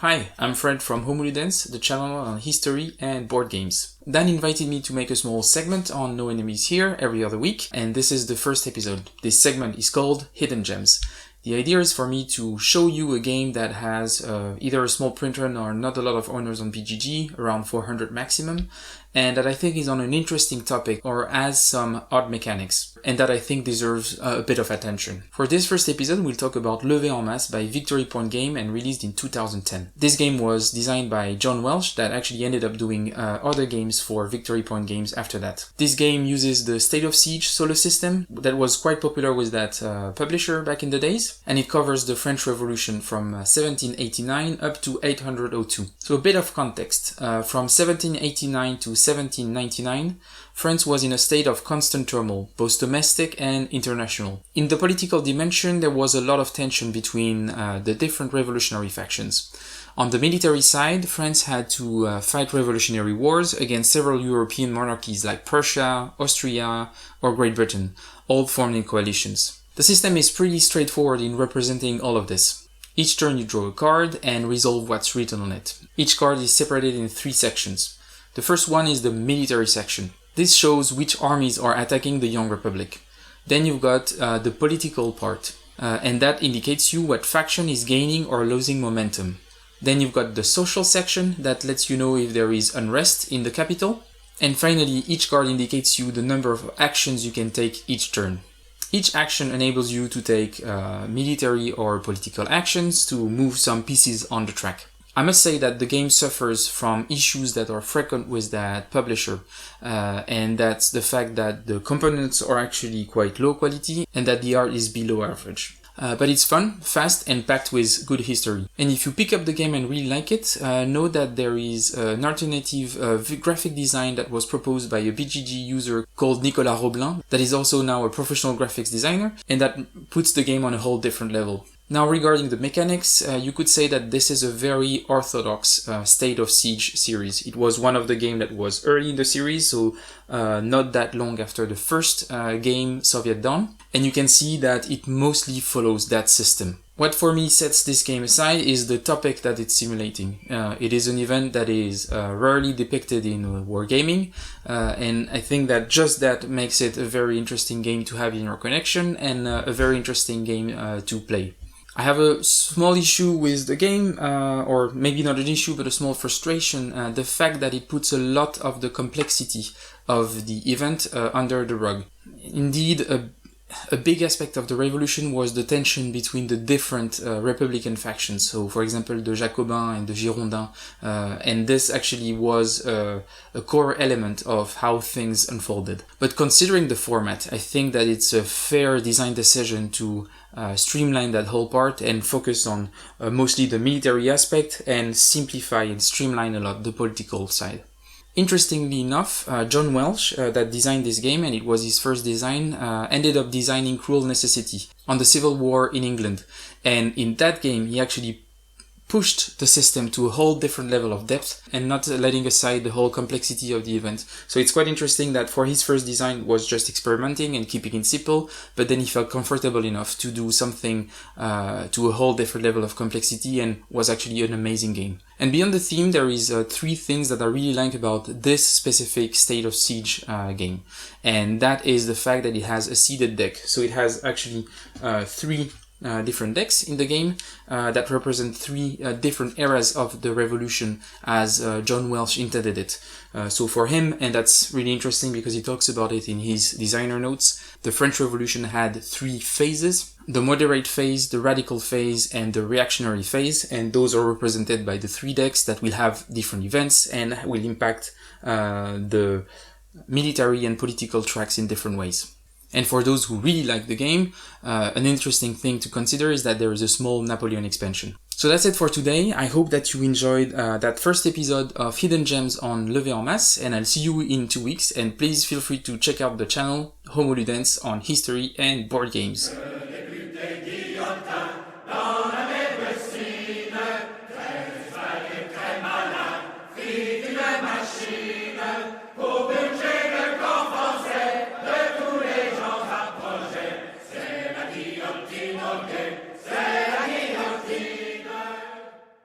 Hi, I'm Fred from Homoludens, the channel on history and board games. Dan invited me to make a small segment on No Enemies Here every other week, and this is the first episode. This segment is called Hidden Gems. The idea is for me to show you a game that has either a small print run or not a lot of owners on BGG, around 400 maximum, and that I think is on an interesting topic or has some odd mechanics, and that I think deserves a bit of attention. For this first episode, we'll talk about Levée en Masse by Victory Point Game and released in 2010. This game was designed by John Welch that actually ended up doing other games for Victory Point Games after that. This game uses the State of Siege solo system that was quite popular with that publisher back in the days, and it covers the French Revolution from 1789 up to 802. So a bit of context. From 1789 to 1799, France was in a state of constant turmoil, both domestic and international. In the political dimension, there was a lot of tension between the different revolutionary factions. On the military side, France had to fight revolutionary wars against several European monarchies like Prussia, Austria, or Great Britain, all formed in coalitions. The system is pretty straightforward in representing all of this. Each turn you draw a card and resolve what's written on it. Each card is separated in 3 sections. The first one is the military section. This shows which armies are attacking the Young Republic. Then you've got the political part, and that indicates you what faction is gaining or losing momentum. Then you've got the social section that lets you know if there is unrest in the capital. And finally, each card indicates you the number of actions you can take each turn. Each action enables you to take military or political actions to move some pieces on the track. I must say that the game suffers from issues that are frequent with that publisher, and that's the fact that the components are actually quite low quality and that the art is below average. But it's fun, fast, and packed with good history. And if you pick up the game and really like it, know that there is an alternative graphic design that was proposed by a BGG user called Nicolas Roblin, that is also now a professional graphics designer, and that puts the game on a whole different level. Now, regarding the mechanics, you could say that this is a very orthodox State of Siege series. It was one of the games that was early in the series, so not that long after the first game, Soviet Dawn. And you can see that it mostly follows that system. What for me sets this game aside is the topic that it's simulating. It is an event that is rarely depicted in wargaming, and I think that just that makes it a very interesting game to have in your collection and a very interesting game to play. I have a small issue with the game, or maybe not an issue, but a small frustration, the fact that it puts a lot of the complexity of the event under the rug. Indeed, a big aspect of the revolution was the tension between the different Republican factions. So, for example, the Jacobins and the Girondins, and this actually was a core element of how things unfolded. But considering the format, I think that it's a fair design decision to streamline that whole part and focus on mostly the military aspect and simplify and streamline a lot the political side. Interestingly enough, John Welch, that designed this game, and it was his first design, ended up designing Cruel Necessity on the Civil War in England. And in that game, he actually pushed the system to a whole different level of depth and not letting aside the whole complexity of the event. So it's quite interesting that for his first design was just experimenting and keeping it simple, but then he felt comfortable enough to do something to a whole different level of complexity and was actually an amazing game. And beyond the theme, there is 3 things that I really like about this specific State of Siege game. And that is the fact that it has a seeded deck. So it has actually 3 different decks in the game that represent 3 different eras of the revolution as John Welch intended it. So for him, and that's really interesting because he talks about it in his designer notes, the French Revolution had 3 phases: the moderate phase, the radical phase, and the reactionary phase, and those are represented by the 3 decks that will have different events and will impact the military and political tracks in different ways. And for those who really like the game, an interesting thing to consider is that there is a small Napoleon expansion. So that's it for today. I hope that you enjoyed that first episode of Hidden Gems on Levée en Masse, and I'll see you in 2 weeks. And please feel free to check out the channel Homoludens on history and board games. Untitled Chapter.